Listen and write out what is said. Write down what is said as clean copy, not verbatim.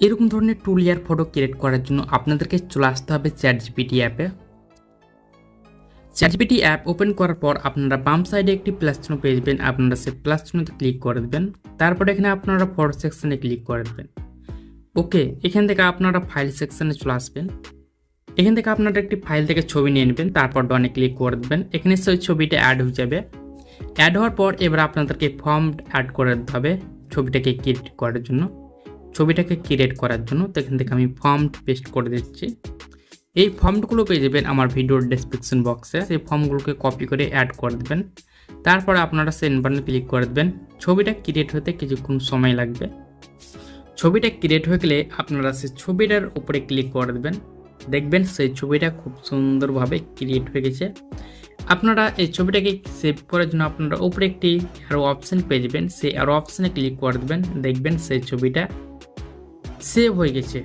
এরকম ধরনের টুল আর photo create করার জন্য আপনাদেরকে চলে আসতে হবে চ্যাটজিপিটি অ্যাপে। চ্যাটজিপিটি অ্যাপ ওপেন করার পর আপনারা বাম সাইডে একটি প্লাস চিহ্ন পেয়ে যাবেন, আপনারা সেই প্লাস চিহ্নতে ক্লিক করে দেবেন। তারপরে এখানে আপনারা ফটো সেকশনে ক্লিক করে দেবেন। ওকে, এখান থেকে আপনারা ফাইল সেকশনে চলে আসবেন। এখান থেকে আপনারা একটি ফাইল থেকে ছবি নিয়ে নেবেন, তারপর ডনে ক্লিক করে দেবেন। এখানে সেই ছবিটা অ্যাড হয়ে যাবে। অ্যাড হওয়ার পর এবার আপনাদেরকে ফর্ম অ্যাড করে দিতে হবে ছবিটাকে ক্রিয়েট করার জন্য। তো এখান থেকে আমি ফর্ম পেস্ট করে দিচ্ছি। এই ফর্মগুলো পেয়ে যাবেন আমার ভিডিওর ডেসক্রিপশন বক্সে। সেই ফর্মগুলোকে কপি করে অ্যাড করে দেবেন। তারপরে আপনারা সেন্ড বাটনে ক্লিক করে দেবেন। ছবিটা ক্রিয়েট হতে কিছুক্ষণ সময় লাগবে। ছবিটা ক্রিয়েট হয়ে গেলে আপনারা সেই ছবিটার উপরে ক্লিক করে দেবেন। দেখবেন সেই ছবিটা খুব সুন্দরভাবে ক্রিয়েট হয়ে গেছে। আপনারা এই ছবিটাকে সেভ করার জন্য আপনারা উপরে একটি অ্যারো অপশন পেয়ে যাবেন। সেই অ্যারো অপশনে ক্লিক করে দেবেন। দেখবেন সেই ছবিটা সেভ হয়ে গেছে।